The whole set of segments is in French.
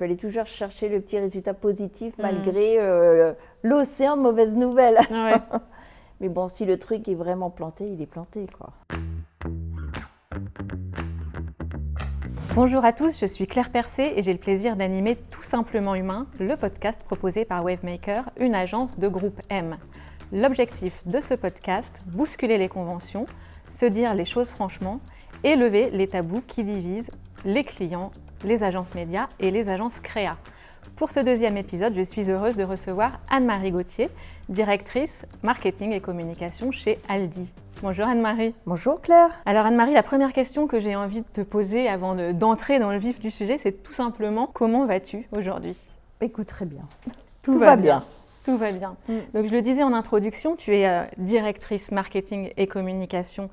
aller toujours chercher le petit résultat positif malgré l'océan de mauvaises nouvelles. Ouais. Mais bon, si le truc est vraiment planté, il est planté, quoi. Bonjour à tous, je suis Claire Percé et j'ai le plaisir d'animer Tout simplement humain, le podcast proposé par Wavemaker, une agence de groupe M. L'objectif de ce podcast, bousculer les conventions, se dire les choses franchement et lever les tabous qui divisent les clients, les agences médias et les agences créa. Pour ce deuxième épisode, je suis heureuse de recevoir Anne-Marie Gauthier, directrice marketing et communication chez Aldi. Bonjour Anne-Marie. Bonjour Claire. Alors Anne-Marie, la première question que j'ai envie de te poser avant d'entrer dans le vif du sujet, c'est tout simplement comment vas-tu aujourd'hui ? Écoute, très bien. Tout va bien. Tout va bien. Donc je le disais en introduction, tu es directrice marketing et communication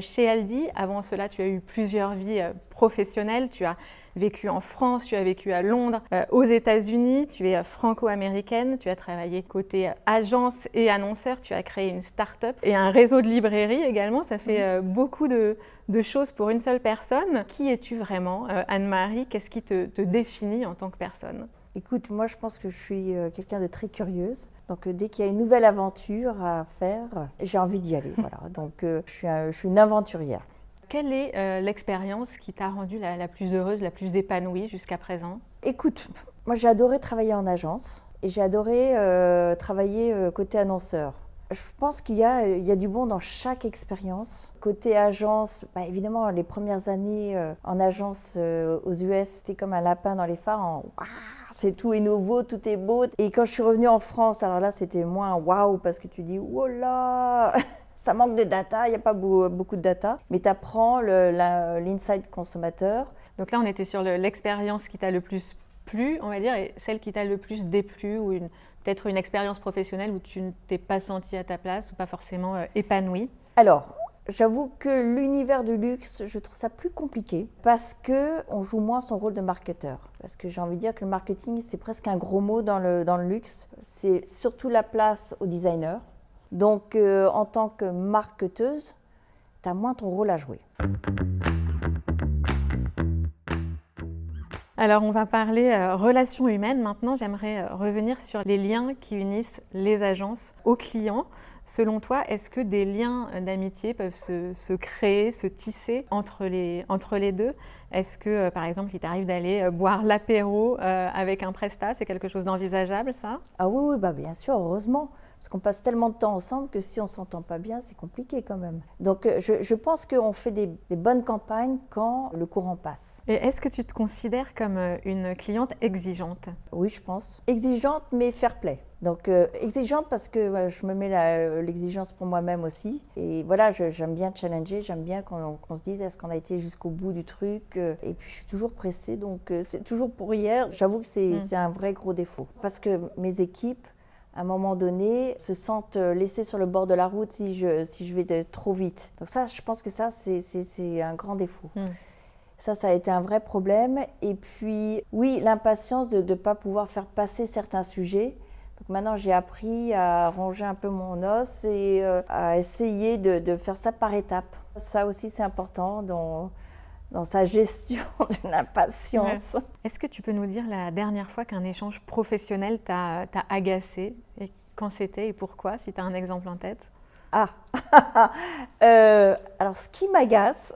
chez Aldi. Avant cela, tu as eu plusieurs vies professionnelles. Tu as vécu en France, tu as vécu à Londres, aux États-Unis. Tu es franco-américaine. Tu as travaillé côté agence et annonceur. Tu as créé une start-up et un réseau de librairies également. Ça fait beaucoup de choses pour une seule personne. Qui es-tu vraiment, Anne-Marie ? Qu'est-ce qui te définit en tant que personne ? Écoute, moi je pense que je suis quelqu'un de très curieuse. Donc dès qu'il y a une nouvelle aventure à faire, j'ai envie d'y aller. Voilà. Donc je suis une aventurière. Quelle est l'expérience qui t'a rendue la plus heureuse, la plus épanouie jusqu'à présent ? Écoute, moi j'ai adoré travailler en agence et j'ai adoré travailler côté annonceur. Je pense qu'il y a du bon dans chaque expérience. Côté agence, évidemment, les premières années en agence aux US, c'était comme un lapin dans les phares. C'est tout est nouveau, tout est beau. Et quand je suis revenue en France, alors là, c'était moins waouh parce que tu dis, oh là, ça manque de data, il n'y a pas beaucoup de data. Mais tu apprends l'insight consommateur. Donc là, on était sur l'expérience qui t'a le plus plu, on va dire, et celle qui t'a le plus déplu ou peut-être une expérience professionnelle où tu ne t'es pas sentie à ta place ou pas forcément épanouie. Alors, j'avoue que l'univers du luxe, je trouve ça plus compliqué parce qu'on joue moins son rôle de marketeur. Parce que j'ai envie de dire que le marketing, c'est presque un gros mot dans le luxe. C'est surtout la place aux designers. Donc, en tant que marketeuse, tu as moins ton rôle à jouer. Alors, on va parler relations humaines. Maintenant, j'aimerais revenir sur les liens qui unissent les agences aux clients. Selon toi, est-ce que des liens d'amitié peuvent se créer, se tisser entre les deux ? Est-ce que, par exemple, il t'arrive d'aller boire l'apéro avec un prestat ? C'est quelque chose d'envisageable, ça ? Ah oui, bien sûr, heureusement. Parce qu'on passe tellement de temps ensemble que si on ne s'entend pas bien, c'est compliqué quand même. Donc je pense qu'on fait des bonnes campagnes quand le courant passe. Et est-ce que tu te considères comme une cliente exigeante ? Oui, je pense. Exigeante, mais fair play. Donc exigeante parce que je me mets l'exigence pour moi-même aussi. Et voilà, j'aime bien challenger, j'aime bien qu'on se dise est-ce qu'on a été jusqu'au bout du truc. Et puis je suis toujours pressée, donc c'est toujours pour hier. J'avoue que c'est un vrai gros défaut. Parce que mes équipes, à un moment donné, se sentent laissées sur le bord de la route si je vais trop vite. Donc ça, je pense que ça, c'est un grand défaut. Ça a été un vrai problème. Et puis, oui, l'impatience de ne pas pouvoir faire passer certains sujets. Donc maintenant, j'ai appris à ranger un peu mon os et à essayer de faire ça par étapes. Ça aussi, c'est important dans sa gestion d'une impatience. Ouais. Est-ce que tu peux nous dire la dernière fois qu'un échange professionnel t'a agacé et quand c'était et pourquoi, si tu as un exemple en tête ? Alors ce qui m'agace,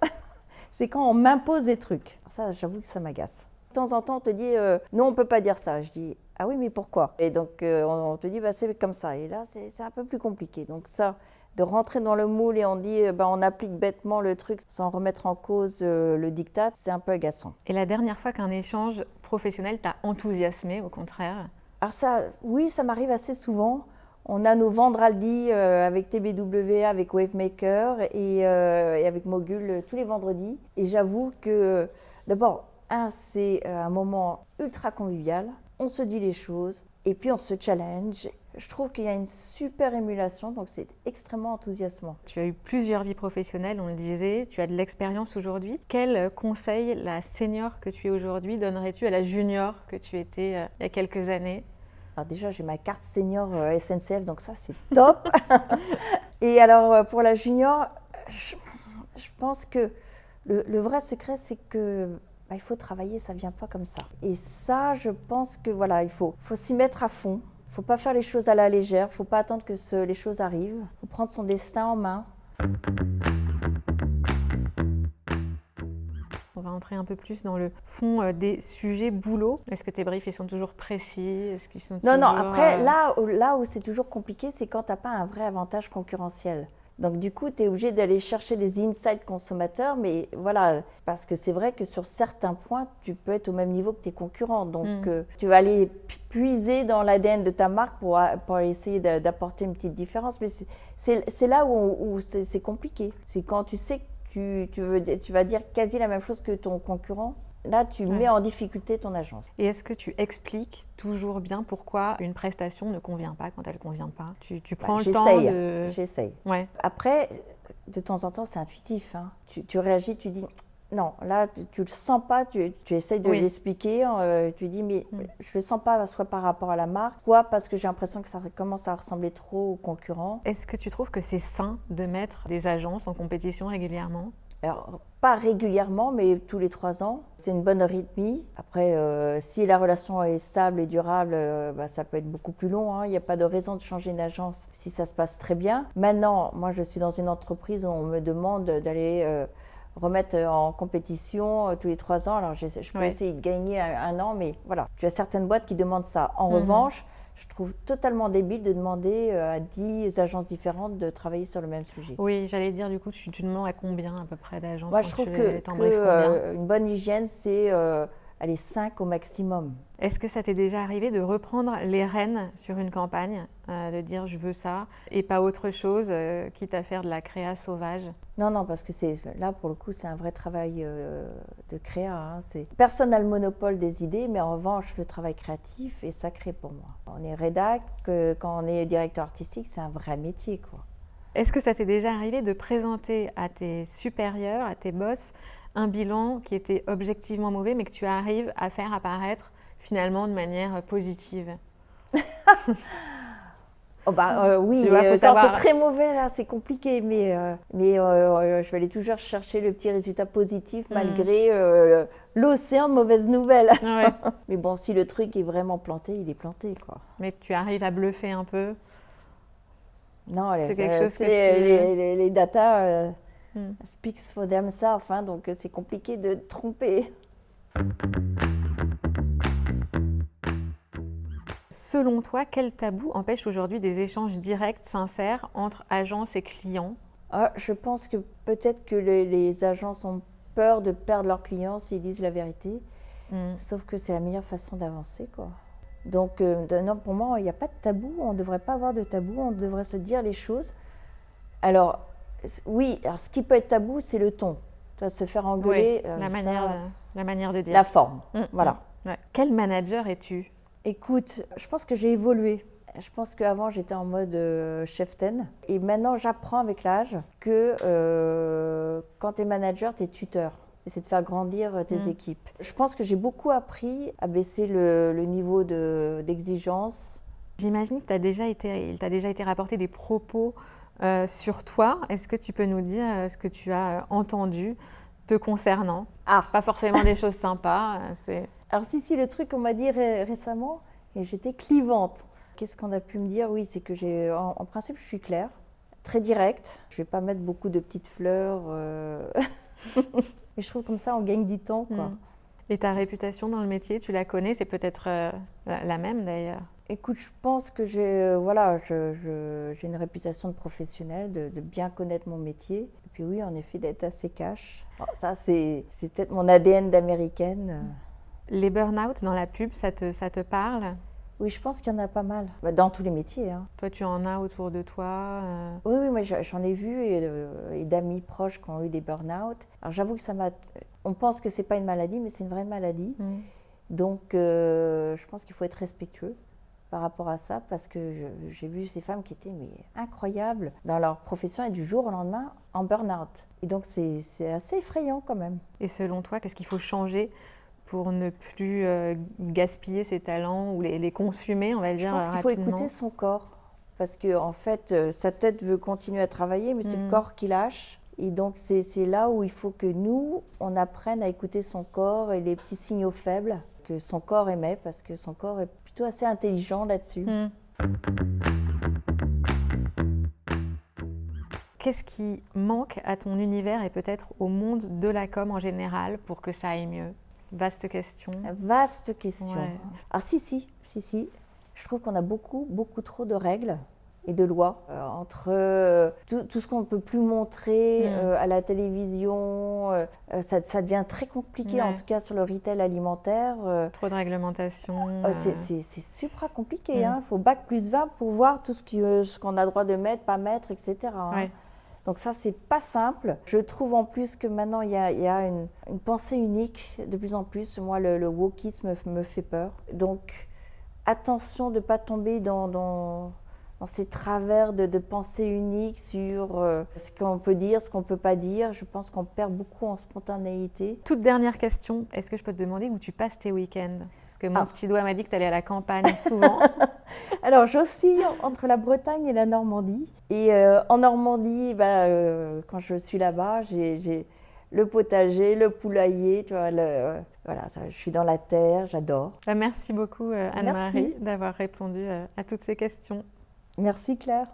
c'est quand on m'impose des trucs. Ça, j'avoue que ça m'agace. De temps en temps, on te dit non, on ne peut pas dire ça. Je dis ah oui, mais pourquoi ? Et donc on te dit c'est comme ça. Et là, c'est un peu plus compliqué. Donc ça, de rentrer dans le moule et on dit on applique bêtement le truc sans remettre en cause le diktat, c'est un peu agaçant. Et la dernière fois qu'un échange professionnel t'a enthousiasmé, au contraire ? Alors ça, oui, ça m'arrive assez souvent. On a nos vendredis avec TBWA, avec Wavemaker et avec Mogul tous les vendredis. Et j'avoue que d'abord, c'est un moment ultra convivial. On se dit les choses et puis on se challenge. Je trouve qu'il y a une super émulation, donc c'est extrêmement enthousiasmant. Tu as eu plusieurs vies professionnelles, on le disait, tu as de l'expérience aujourd'hui. Quel conseil, la senior que tu es aujourd'hui, donnerais-tu à la junior que tu étais il y a quelques années ? Alors déjà, j'ai ma carte senior SNCF, donc ça c'est top. Et alors pour la junior, je pense que le vrai secret, c'est que il faut travailler, ça ne vient pas comme ça. Et ça, je pense que voilà, il faut s'y mettre à fond. Il ne faut pas faire les choses à la légère, il ne faut pas attendre que les choses arrivent. Il faut prendre son destin en main. On va entrer un peu plus dans le fond des sujets boulot. Est-ce que tes briefs ils sont toujours précis? Est-ce qu'ils sont Non, après, là où c'est toujours compliqué, c'est quand tu n'as pas un vrai avantage concurrentiel. Donc du coup, tu es obligé d'aller chercher des insights consommateurs, mais voilà, parce que c'est vrai que sur certains points, tu peux être au même niveau que tes concurrents. Donc tu vas aller puiser dans l'ADN de ta marque pour essayer d'apporter une petite différence. Mais c'est là où c'est compliqué. C'est quand tu sais que tu vas dire quasi la même chose que ton concurrent. Là, tu mets en difficulté ton agence. Et est-ce que tu expliques toujours bien pourquoi une prestation ne convient pas quand elle ne convient pas? Tu prends le temps de... J'essaye. Ouais. Après, de temps en temps, c'est intuitif. Hein. Tu réagis, tu dis... Non, là, tu ne le sens pas, tu essayes de l'expliquer. Tu dis, mais je ne le sens pas, soit par rapport à la marque, soit parce que j'ai l'impression que ça commence à ressembler trop aux concurrents. Est-ce que tu trouves que c'est sain de mettre des agences en compétition régulièrement? Alors, pas régulièrement, mais tous les 3 ans. C'est une bonne rythmie. Après, si la relation est stable et durable, ça peut être beaucoup plus long. Hein. Il n'y a pas de raison de changer d'agence si ça se passe très bien. Maintenant, moi, je suis dans une entreprise où on me demande d'aller remettre en compétition tous les 3 ans. Alors, je peux essayer de gagner un an, mais voilà. Tu as certaines boîtes qui demandent ça. En revanche, je trouve totalement débile de demander à 10 agences différentes de travailler sur le même sujet. Oui, j'allais dire, du coup, tu demandes à combien à peu près d'agences? Moi, je trouve qu'une bonne hygiène, c'est 5 au maximum. Est-ce que ça t'est déjà arrivé de reprendre les rênes sur une campagne, de dire je veux ça et pas autre chose, quitte à faire de la créa sauvage? Non, parce que là, pour le coup, c'est un vrai travail de créa. Hein. Personne n'a le monopole des idées, mais en revanche, le travail créatif est sacré pour moi. On est rédac, quand on est directeur artistique, c'est un vrai métier, quoi. Est-ce que ça t'est déjà arrivé de présenter à tes supérieurs, à tes boss, un bilan qui était objectivement mauvais, mais que tu arrives à faire apparaître finalement de manière positive? Oui, tu vois, quand c'est très mauvais, là, c'est compliqué, mais je vais aller toujours chercher le petit résultat positif malgré l'océan de mauvaises nouvelles. Ouais. Mais bon, si le truc est vraiment planté, il est planté, quoi. Mais tu arrives à bluffer un peu? Non, c'est quelque chose que les data speaks for themselves, hein, donc c'est compliqué de tromper. Selon toi, quel tabou empêche aujourd'hui des échanges directs, sincères entre agences et clients? Je pense que peut-être que les agences ont peur de perdre leurs clients s'ils disent la vérité, sauf que c'est la meilleure façon d'avancer, quoi. Donc, non, pour moi, il n'y a pas de tabou, on ne devrait pas avoir de tabou, on devrait se dire les choses. Alors, oui, ce qui peut être tabou, c'est le ton. Se faire engueuler, la manière de dire. La forme, voilà. Ouais. Quel manager es-tu? Écoute, je pense que j'ai évolué. Je pense qu'avant, j'étais en mode cheftaine. Et maintenant, j'apprends avec l'âge que quand tu es manager, tu es tuteur. Et c'est de faire grandir tes équipes. Je pense que j'ai beaucoup appris à baisser le niveau d'exigence. J'imagine que il t'a déjà été rapporté des propos sur toi. Est-ce que tu peux nous dire ce que tu as entendu te concernant? Pas forcément des choses sympas. Alors si, le truc qu'on m'a dit récemment, et j'étais clivante. Qu'est-ce qu'on a pu me dire? Oui, c'est que en principe, je suis claire, très directe. Je ne vais pas mettre beaucoup de petites fleurs. Mais je trouve comme ça, on gagne du temps, quoi. Et ta réputation dans le métier, tu la connais? C'est peut-être la même, d'ailleurs. Écoute, je pense que j'ai une réputation de professionnelle, de bien connaître mon métier. Et puis oui, en effet, d'être assez cash. Alors, ça, c'est peut-être mon ADN d'américaine. Les burn-out dans la pub, ça te parle? Oui, je pense qu'il y en a pas mal. Dans tous les métiers. Hein. Toi, tu en as autour de toi? Oui, moi j'en ai vu et d'amis proches qui ont eu des burn-out. Alors j'avoue que on pense que c'est pas une maladie, mais c'est une vraie maladie. Donc je pense qu'il faut être respectueux par rapport à ça, parce que j'ai vu ces femmes qui étaient incroyables dans leur profession et du jour au lendemain en burn-out. Et donc c'est assez effrayant quand même. Et selon toi, qu'est-ce qu'il faut changer pour ne plus gaspiller ses talents ou les consumer, on va dire, rapidement? Je pense qu'il faut écouter son corps, parce que en fait, sa tête veut continuer à travailler, mais c'est le corps qui lâche. Et donc, c'est là où il faut que nous, on apprenne à écouter son corps et les petits signaux faibles que son corps émet, parce que son corps est plutôt assez intelligent là-dessus. Qu'est-ce qui manque à ton univers et peut-être au monde de la com en général pour que ça aille mieux? Vaste question. Vaste question. Ouais. Ah si. Je trouve qu'on a beaucoup trop de règles et de lois entre tout ce qu'on ne peut plus montrer à la télévision. Ça devient très compliqué, en tout cas sur le retail alimentaire. Trop de réglementation. C'est supra compliqué. Il faut bac+20 pour voir tout ce qu'on a le droit de mettre, pas mettre, etc. Ouais. Donc ça, c'est pas simple. Je trouve en plus que maintenant, il y a une pensée unique de plus en plus. Moi, le wokisme me fait peur. Donc, attention de ne pas tomber dans ces travers de pensée unique sur ce qu'on peut dire, ce qu'on ne peut pas dire. Je pense qu'on perd beaucoup en spontanéité. Toute dernière question, est-ce que je peux te demander où tu passes tes week-ends? Parce que mon petit doigt m'a dit que tu allais à la campagne souvent. Alors, j'oscille entre la Bretagne et la Normandie. Et en Normandie, quand je suis là-bas, j'ai le potager, le poulailler, tu vois, voilà, je suis dans la terre, j'adore. Merci beaucoup Anne-Marie d'avoir répondu à toutes ces questions. Merci Claire.